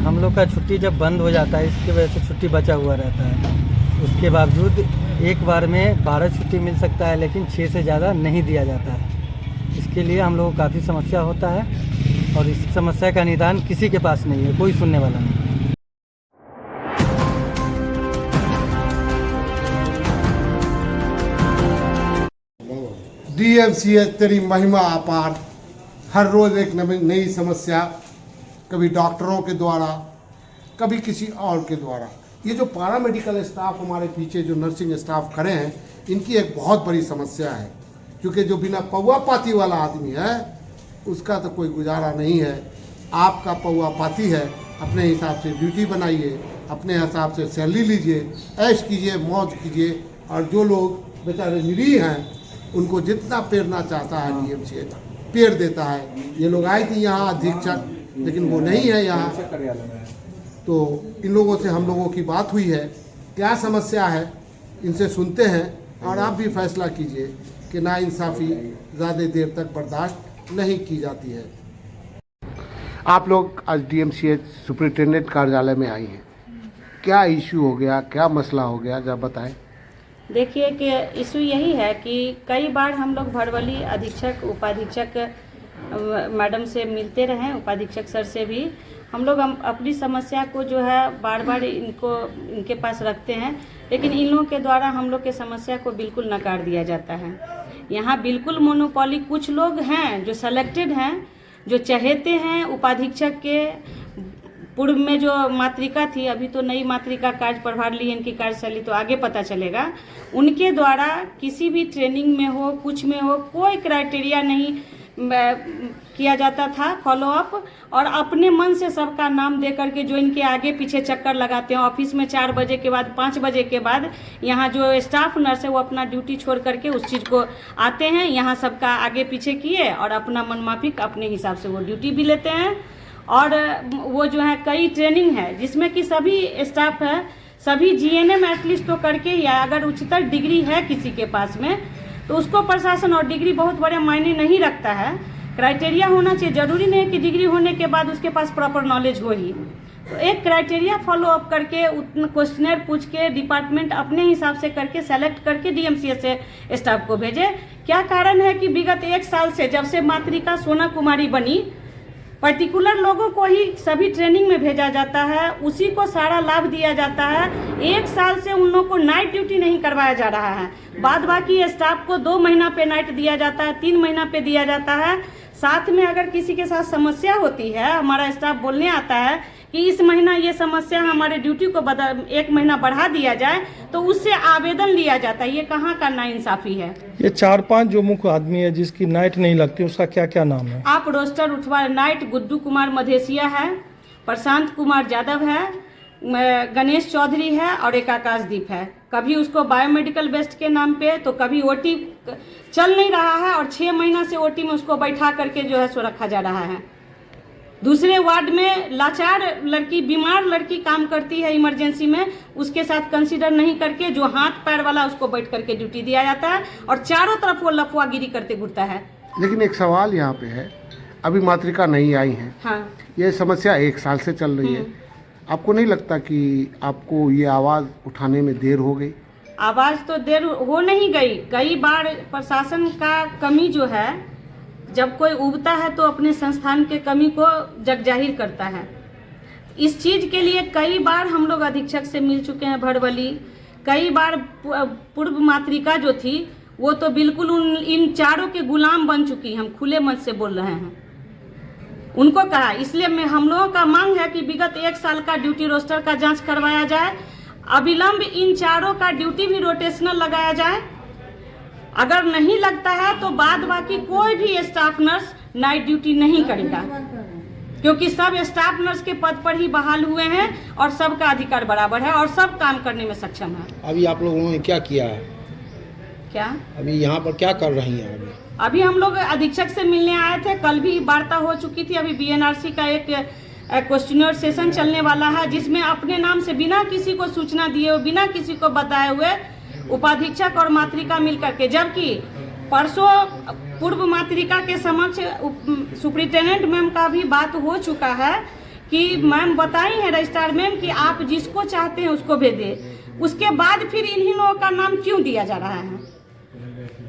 हम लोग का छुट्टी जब बंद हो जाता है, इसकी वजह से छुट्टी बचा हुआ रहता है। उसके बावजूद एक बार में 12 छुट्टी मिल सकता है, लेकिन 6 से ज़्यादा नहीं दिया जाता है। इसके लिए हम लोगों को काफ़ी समस्या होता है और इस समस्या का निदान किसी के पास नहीं है, कोई सुनने वाला नहीं। डीएमसीएच तेरी महिमा अपार, हर रोज़ एक नई समस्या, कभी डॉक्टरों के द्वारा, कभी किसी और के द्वारा। ये जो पैरामेडिकल स्टाफ हमारे पीछे जो नर्सिंग स्टाफ खड़े हैं, इनकी एक बहुत बड़ी समस्या है, क्योंकि जो बिना पौवा पाती वाला आदमी है उसका तो कोई गुजारा नहीं है। आपका पौवा पाती है, अपने हिसाब से ड्यूटी बनाइए, अपने हिसाब से सैलरी लीजिए, ऐश कीजिए, मौज कीजिए। और जो लोग बेचारे निरीह हैं उनको जितना पेरना चाहता है डीएमसीएच पेड़ देता है। ये लोग आए थे यहाँ अधीक्षक, लेकिन वो नहीं है यहाँ। तो इन लोगों से हम लोगों की बात हुई है, क्या समस्या है इनसे सुनते हैं और आप भी फैसला कीजिए कि नाइंसाफ़ी ज़्यादा देर तक बर्दाश्त नहीं की जाती है। आप लोग आज डीएमसीएच सुपरिटेंडेंट कार्यालय में आई हैं, क्या इशू हो गया, क्या मसला हो गया, जरा बताएं। देखिए कि इशू यही है कि कई बार हम लोग भड़वली अधीक्षक उपाधीक्षक मैडम से मिलते रहे, उपाधीक्षक सर से भी हम लोग अपनी समस्या को जो है बार बार इनके पास रखते हैं, लेकिन इन लोगों के द्वारा हम लोग के समस्या को बिल्कुल नकार दिया जाता है। यहाँ बिल्कुल मोनोपोली कुछ लोग हैं जो सेलेक्टेड हैं, जो चहेते हैं उपाधीक्षक के। पूर्व में जो मातृका थी, अभी तो नई मातृका कार्य प्रभार ली इनकी कार्यशैली, तो आगे पता चलेगा। उनके द्वारा किसी भी ट्रेनिंग में हो, कुछ में हो, कोई क्राइटेरिया नहीं किया जाता था फॉलोअप, और अपने मन से सबका नाम दे करके जो इनके आगे पीछे चक्कर लगाते हैं। ऑफिस में 4 बजे के बाद 5 बजे के बाद यहाँ जो स्टाफ नर्स है वो अपना ड्यूटी छोड़ करके उस चीज़ को आते हैं, यहाँ सबका आगे पीछे किए और अपना मनमाफिक अपने हिसाब से वो ड्यूटी भी लेते हैं। और वो जो है कई ट्रेनिंग है जिसमें कि सभी स्टाफ है, सभी जीएनएम एटलीस्ट तो करके, या अगर उच्चतर डिग्री है किसी के पास में तो उसको प्रशासन, और डिग्री बहुत बड़े मायने नहीं रखता है, क्राइटेरिया होना चाहिए। जरूरी नहीं है कि डिग्री होने के बाद उसके पास प्रॉपर नॉलेज हो ही। तो एक क्राइटेरिया फॉलो अप करके उतना क्वेश्चनर पूछ के डिपार्टमेंट अपने हिसाब से करके सेलेक्ट करके डीएमसीएच से स्टाफ को भेजे। क्या कारण है कि विगत 1 साल से जब से मातृका सोना कुमारी बनी, पर्टिकुलर लोगों को ही सभी ट्रेनिंग में भेजा जाता है, उसी को सारा लाभ दिया जाता है। 1 साल से उन लोगों को नाइट ड्यूटी नहीं करवाया जा रहा है। बाद बाकी स्टाफ को 2 महीना पे नाइट दिया जाता है, 3 महीना पे दिया जाता है। साथ में अगर किसी के साथ समस्या होती है, हमारा स्टाफ बोलने आता है कि इस महीना ये समस्या हमारे ड्यूटी को 1 महीना बढ़ा दिया जाए, तो उससे आवेदन लिया जाता है। ये कहाँ का नाइंसाफी है। ये 4-5 जो मुख्य आदमी है जिसकी नाइट नहीं लगती, उसका क्या क्या नाम है? आप रोस्टर उठवा नाइट गुड्डू कुमार मधेसिया है, प्रशांत कुमार यादव है, गणेश चौधरी है और एक आकाशदीप है। कभी उसको बायोमेडिकल वेस्ट के नाम पे, तो कभी ओटी चल नहीं रहा है और 6 महीना से ओटी में उसको बैठा करके जो है सो रखा जा रहा है। दूसरे वार्ड में लाचार लड़की, बीमार लड़की काम करती है इमरजेंसी में, उसके साथ कंसीडर नहीं करके जो हाथ पैर वाला उसको बैठ करके ड्यूटी दिया जाता है और चारों तरफ वो लफवागिरी करते घूरता है। लेकिन एक सवाल यहाँ पे है, अभी मातृका नहीं आई है। हाँ, ये समस्या 1 साल से चल रही है। आपको नहीं लगता कि आपको ये आवाज़ उठाने में देर हो गई? आवाज़ तो देर हो नहीं गई। कई बार प्रशासन का कमी जो है, जब कोई उगता है तो अपने संस्थान के कमी को जगजाहिर करता है। इस चीज़ के लिए कई बार हम लोग अधीक्षक से मिल चुके हैं भड़वली। कई बार पूर्व मातृका जो थी वो तो बिल्कुल इन चारों के गुलाम बन चुकी, हम खुले मन से बोल रहे हैं। उनको कहा, इसलिए हम लोगों का मांग है कि विगत 1 साल का ड्यूटी रोस्टर का जांच करवाया जाए, अविलंब इन चारों का ड्यूटी भी रोटेशनल लगाया जाए। अगर नहीं लगता है तो बाद बाकी कोई भी स्टाफ नर्स नाइट ड्यूटी नहीं करेगा, क्योंकि सब स्टाफ नर्स के पद पर ही बहाल हुए हैं और सबका अधिकार बराबर है और सब काम करने में सक्षम है। अभी आप लोगों ने क्या किया है? क्या अभी यहाँ पर क्या कर रही हैं? अभी हम लोग अधीक्षक से मिलने आए थे, कल भी वार्ता हो चुकी थी। अभी बीएनआरसी का एक क्वेश्चनर सेशन चलने वाला है, जिसमें अपने नाम से बिना किसी को सूचना दिए हुए, बिना किसी को बताए हुए उपाधीक्षक और मातृका मिलकर के, जबकि परसों पूर्व मातृका के समक्ष सुप्रिंटेंडेंट मैम का भी बात हो चुका है कि मैम बताई है रजिस्ट्रार मैम कि आप जिसको चाहते हैं उसको भेजें, उसके बाद फिर इन्हीं लोगों का नाम क्यों दिया जा रहा है?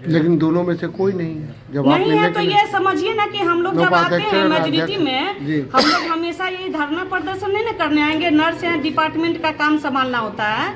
लेकिन दोनों में से कोई नहीं है। जब आप नहीं है तो ये समझिए ना कि हम लोग जब आते हैं मेजोरिटी में, जी। हम लोग हमेशा यही धरना प्रदर्शन नहीं ना करने आएंगे। नर्स हैं, डिपार्टमेंट का काम संभालना होता है,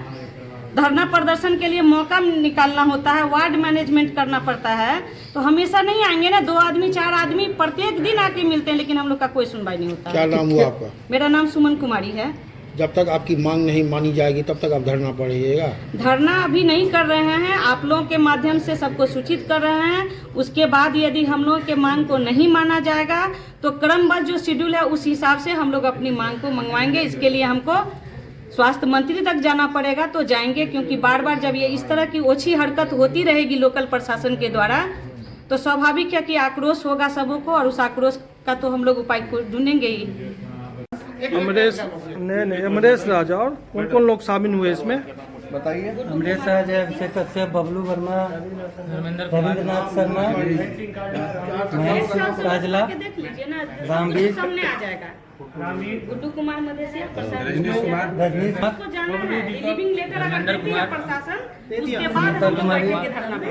धरना प्रदर्शन के लिए मौका निकालना होता है, वार्ड मैनेजमेंट करना पड़ता है, तो हमेशा नहीं आएंगे ना। 2 आदमी 4 आदमी प्रत्येक दिन आके मिलते हैं, लेकिन हम लोग का कोई सुनवाई नहीं होता। क्या नाम हुआ आपका? मेरा नाम सुमन कुमारी है। जब तक आपकी मांग नहीं मानी जाएगी तब तक आप धरना पर रहिएगा? धरना अभी नहीं कर रहे हैं, आप लोगों के माध्यम से सबको सूचित कर रहे हैं। उसके बाद यदि हम लोगों के मांग को नहीं माना जाएगा तो क्रमबद्ध जो शेड्यूल है उस हिसाब से हम लोग अपनी मांग को मंगवाएंगे। इसके लिए हमको स्वास्थ्य मंत्री तक जाना पड़ेगा, तो जाएंगे, क्योंकि बार बार जब ये इस तरह की ओछी हरकत होती रहेगी लोकल प्रशासन के द्वारा तो स्वाभाविक है कि आक्रोश होगा सबों को, और उस आक्रोश का तो हम लोग उपाय ढूंढेंगे ही। अमरेश राजा और कौन कौन लोग शामिल हुए इसमें? अमरेश राज है, अभिषेक कश्यप, बबलू वर्मा, रविंद्रनाथ शर्मा, महेश काजला, रामवीर, सामने आ जाएगा गुड्डू कुमार मधेसिया, प्रसाद रजनीश को जाना है। रिलीविंग लेटर अगर देती है प्रशासन, उसके बाद हम लोग बैठेंगे धरना पे।